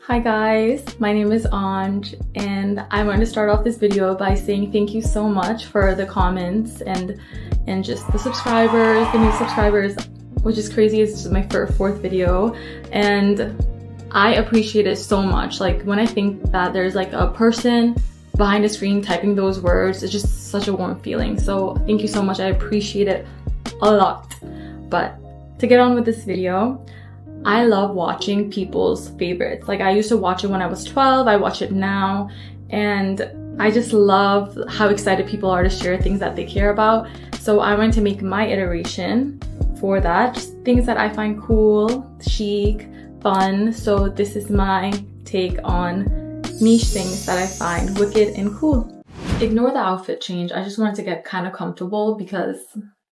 Hi guys, my name is Anj and I want to start off this video by saying thank you so much for the comments and just the subscribers, the new subscribers, which is crazy. It's my fourth video and I appreciate it so much. Like when I think that there's like a person behind a screen typing those words, it's just such a warm feeling. So thank you so much. I appreciate it a lot. But to get on with this video, I love watching people's favorites. Like I used to watch it when I was 12, I watch it now, and I just love how excited people are to share things that they care about. So I wanted to make my iteration for that, just things that I find cool, chic, fun. So this is my take on niche things that I find wicked and cool. Ignore the outfit change. I just wanted to get kind of comfortable because,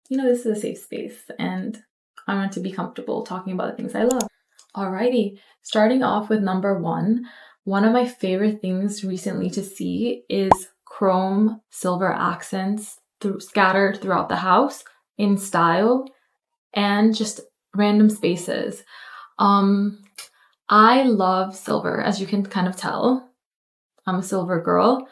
you know, this is a safe space and I want to be comfortable talking about the things I love. Alrighty, starting off with number one of my favorite things recently to see is chrome silver accents scattered throughout the house in style and just random spaces. I love silver, as you can kind of tell. I'm a silver girl,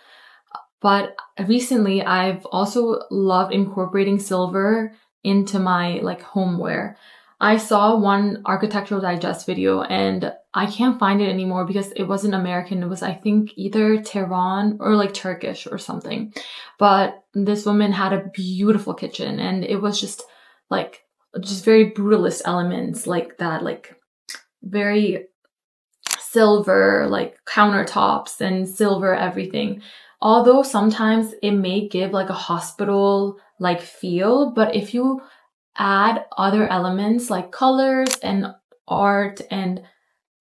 but recently I've also loved incorporating silver into my like homeware. I saw one Architectural Digest video and I can't find it anymore because it wasn't American. It was, I think, either Tehran or like Turkish or something. But this woman had a beautiful kitchen and it was just very brutalist elements like that, like very silver, like countertops and silver everything. Although sometimes it may give like a hospital like feel, but if you add other elements like colors and art and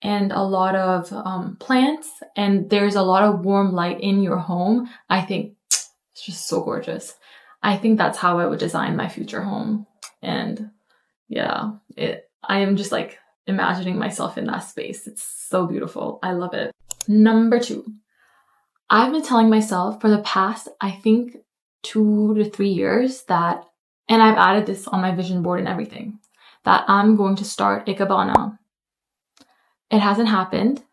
a lot of plants, and there's a lot of warm light in your home, I think it's just so gorgeous. I think that's how I would design my future home. And yeah, I am just like imagining myself in that space. It's so beautiful. I love it. Number two, I've been telling myself for the past, I think, 2 to 3 years that, and I've added this on my vision board and everything, that I'm going to start Ikebana. It hasn't happened,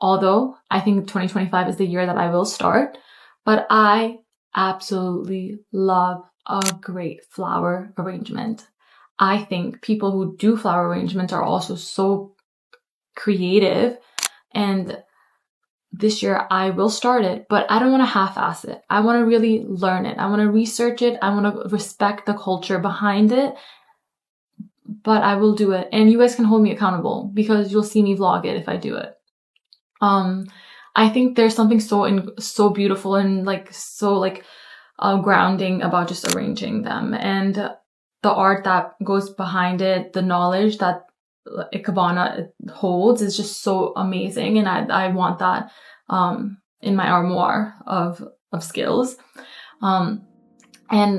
although I think 2025 is the year that I will start, but I absolutely love a great flower arrangement. I think people who do flower arrangements are also so creative, and this year I will start it, but I don't want to half-ass it. I want to really learn it. I want to research it. I want to respect the culture behind it, but I will do it. And you guys can hold me accountable because you'll see me vlog it if I do it. I think there's something so beautiful and grounding about just arranging them, and the art that goes behind it, the knowledge that Ikebana holds is just so amazing, and I want that in my armoire of skills. And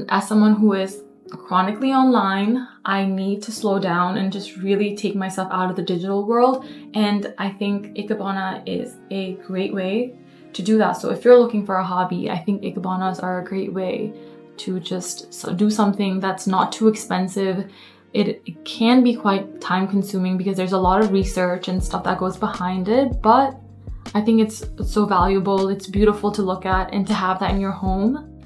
as someone who is chronically online, I need to slow down and just really take myself out of the digital world, and I think Ikebana is a great way to do that. So if you're looking for a hobby, I think Ikebanas are a great way to just do something that's not too expensive. It can be quite time consuming because there's a lot of research and stuff that goes behind it, but I think it's so valuable. It's beautiful to look at, and to have that in your home,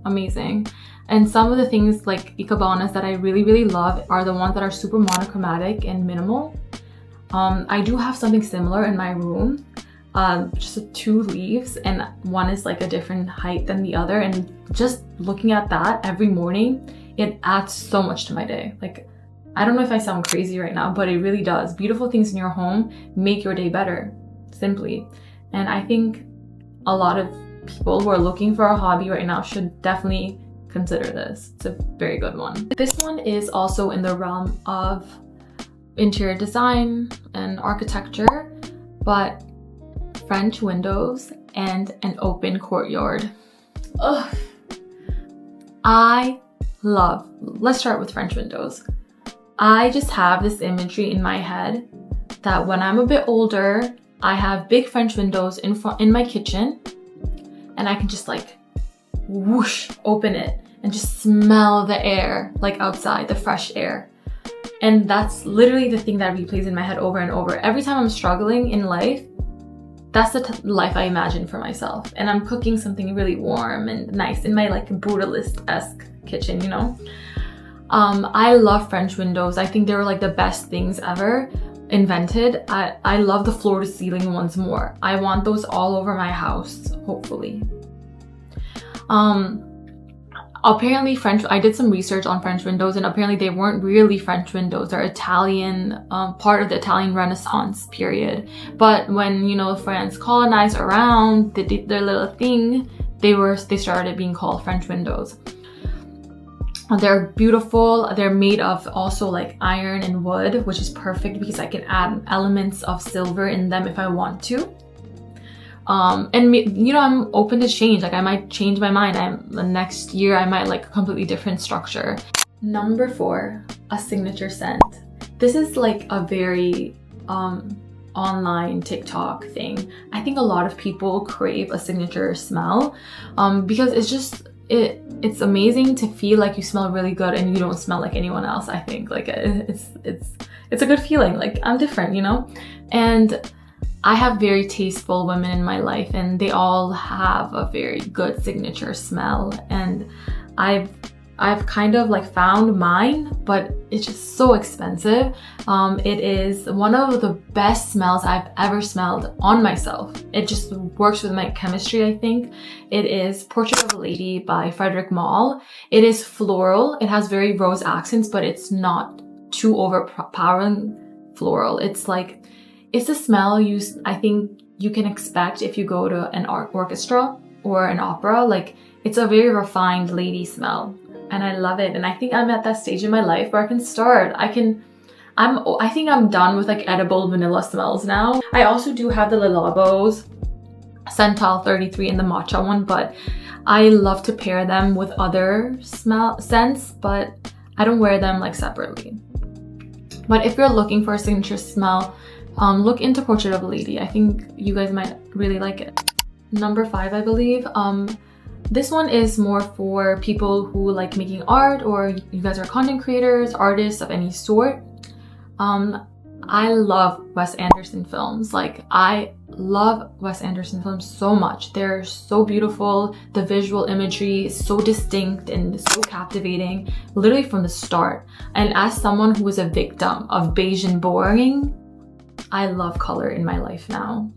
amazing. And some of the things like Ikebanas that I really, really love are the ones that are super monochromatic and minimal. I do have something similar in my room, just 2 leaves, and one is like a different height than the other, and just looking at that every morning, it adds so much to my day. Like, I don't know if I sound crazy right now, but it really does. Beautiful things in your home make your day better, simply. And I think a lot of people who are looking for a hobby right now should definitely consider this. It's a very good one. This one is also in the realm of interior design and architecture, but French windows and an open courtyard. Let's start with French windows. I just have this imagery in my head that when I'm a bit older, I have big French windows in my kitchen, and I can just like whoosh, open it and just smell the air, like outside, the fresh air. And that's literally the thing that replays in my head over and over. Every time I'm struggling in life, that's the life I imagine for myself. And I'm cooking something really warm and nice in my like brutalist-esque kitchen, you know? I love French windows. I think they were like the best things ever invented. I love the floor to ceiling ones more. I want those all over my house, hopefully. Apparently I did some research on French windows, and apparently they weren't really French windows. They're Italian, part of the Italian Renaissance period. But when, you know, France colonized around, they did their little thing, they started being called French windows. They're beautiful. They're made of also like iron and wood, which is perfect because I can add elements of silver in them if I want to. And you know, I'm open to change. Like I might change my mind. The next year I might like a completely different structure. Number 4, a signature scent. This is like a very online TikTok thing. I think a lot of people crave a signature smell because it's just it's amazing to feel like you smell really good and you don't smell like anyone else. I think like it's a good feeling. Like I'm different, you know? And I have very tasteful women in my life, and they all have a very good signature smell, and I've kind of like found mine, but it's just so expensive. It is one of the best smells I've ever smelled on myself. It just works with my chemistry, I think. It is Portrait of a Lady by Frederic Malle. It is floral. It has very rose accents, but it's not too overpowering floral. It's like, it's a smell I think you can expect if you go to an art orchestra or an opera. Like it's a very refined lady smell. And I love it. And I think I'm at that stage in my life where I can start. I think I'm done with like edible vanilla smells now. I also do have the Le Labo's Centile 33 and the matcha one, but I love to pair them with other scents, but I don't wear them like separately. But if you're looking for a signature smell, look into Portrait of a Lady. I think you guys might really like it. Number 5, I believe. This one is more for people who like making art, or you guys are content creators, artists of any sort. I love Wes Anderson films. Like I love Wes Anderson films so much. They're so beautiful. The visual imagery is so distinct and so captivating, literally from the start. And as someone who was a victim of beige and boring, I love color in my life now.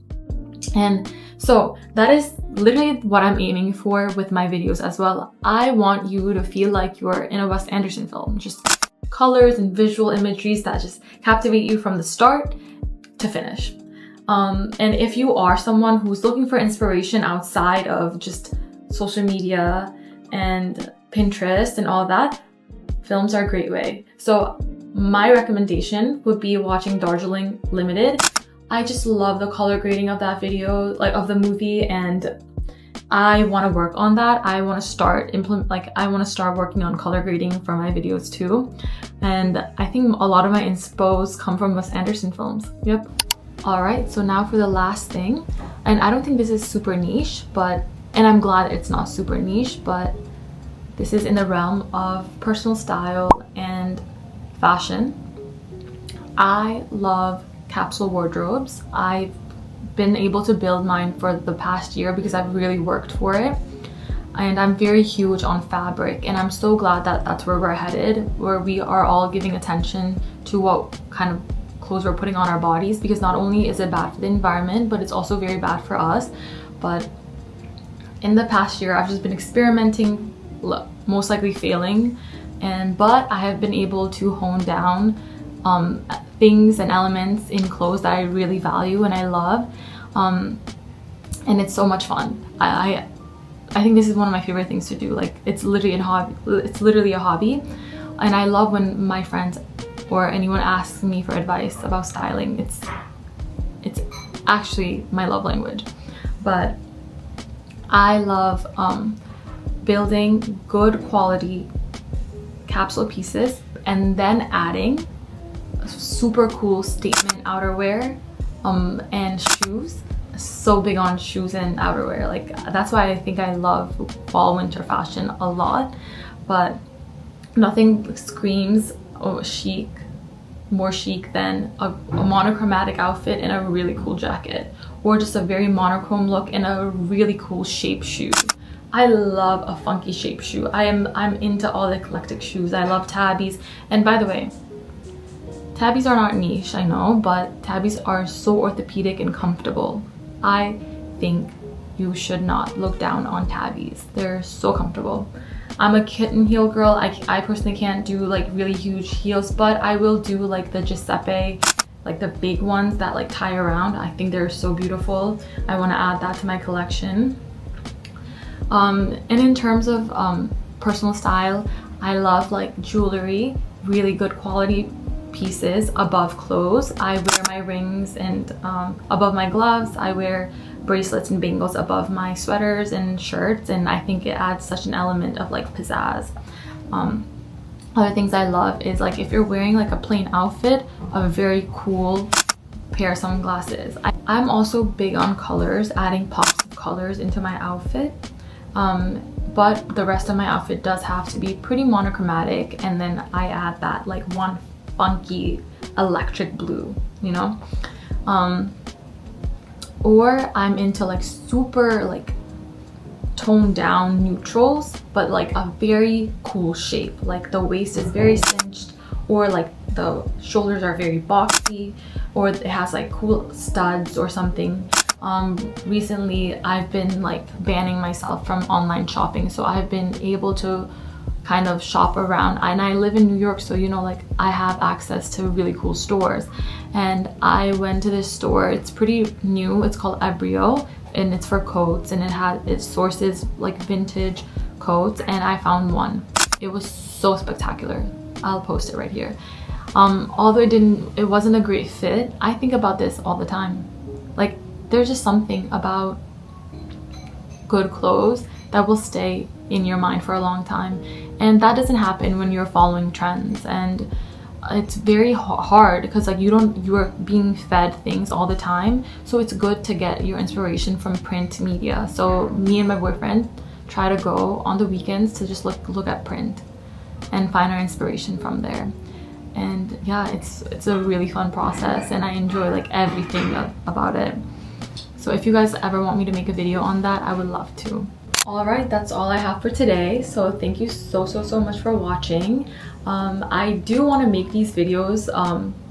And so that is literally what I'm aiming for with my videos as well. I want you to feel like you're in a Wes Anderson film. Just colors and visual imageries that just captivate you from the start to finish. And if you are someone who's looking for inspiration outside of just social media and Pinterest and all that, films are a great way. So my recommendation would be watching Darjeeling Limited. I just love the color grading of that video, like of the movie, and I want to work on that. I want to start working on color grading for my videos too. And I think a lot of my inspos come from Wes Anderson films. Yep. All right, so now for the last thing, and I don't think this is super niche, and I'm glad it's not super niche, but this is in the realm of personal style and fashion. I love capsule wardrobes. I've been able to build mine for the past year because I've really worked for it, and I'm very huge on fabric, and I'm so glad that that's where we're headed, where we are all giving attention to what kind of clothes we're putting on our bodies, because not only is it bad for the environment, but it's also very bad for us. But in the past year I've just been experimenting, most likely failing, but I have been able to hone down things and elements in clothes that I really value and I love, and it's so much fun. I think this is one of my favorite things to do. Like it's literally a hobby, and I love when my friends or anyone asks me for advice about styling. It's actually my love language. But I love building good quality capsule pieces and then adding super cool statement outerwear and shoes. So big on shoes and outerwear. Like that's why I think I love fall winter fashion a lot, but nothing screams chic more chic than a monochromatic outfit and a really cool jacket, or just a very monochrome look and a really cool shape shoe. I love a funky shape shoe. I'm into all the eclectic shoes. I love tabbies. And by the way, tabbies are not niche, I know, but tabbies are so orthopedic and comfortable. I think you should not look down on tabbies. They're so comfortable. I'm a kitten heel girl. I personally can't do like really huge heels, but I will do like the Giuseppe, like the big ones that like tie around. I think they're so beautiful. I want to add that to my collection. And in terms of personal style, I love like jewelry, really good quality pieces above clothes. I wear my rings and above my gloves. I wear bracelets and bangles above my sweaters and shirts, and I think it adds such an element of like pizzazz. Other things I love is like if you're wearing like a plain outfit, a very cool pair of sunglasses. I'm also big on colors, adding pops of colors into my outfit, but the rest of my outfit does have to be pretty monochromatic, and then I add that like one funky electric blue, you know. Or I'm into like super like toned down neutrals, but like a very cool shape, like the waist is very cinched, or like the shoulders are very boxy, or it has like cool studs or something. Recently I've been like banning myself from online shopping, so I've been able to kind of shop around, and I live in New York, so you know, like I have access to really cool stores. And I went to this store, it's pretty new, it's called Ebrio, and it's for coats, and it sources like vintage coats, and I found one. It was so spectacular. I'll post it right here. Although it wasn't a great fit, I think about this all the time. Like there's just something about good clothes that will stay in your mind for a long time, and that doesn't happen when you're following trends. And it's very hard because like you're being fed things all the time, so it's good to get your inspiration from print media. So me and my boyfriend try to go on the weekends to just look at print and find our inspiration from there. And yeah, it's a really fun process, and I enjoy like everything about it. So if you guys ever want me to make a video on that, I would love to. All right, that's all I have for today. So thank you so much for watching. I do want to make these videos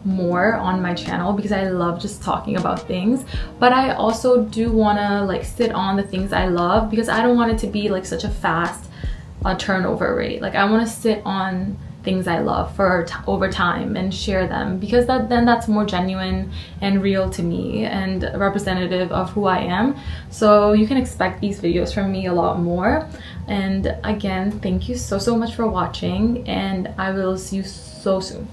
more on my channel because I love just talking about things, but I also do want to like sit on the things I love, because I don't want it to be like such a fast turnover rate. Like I want to sit on things I love for over time and share them, because then that's more genuine and real to me and representative of who I am. So you can expect these videos from me a lot more. And again, thank you so much for watching, and I will see you so soon.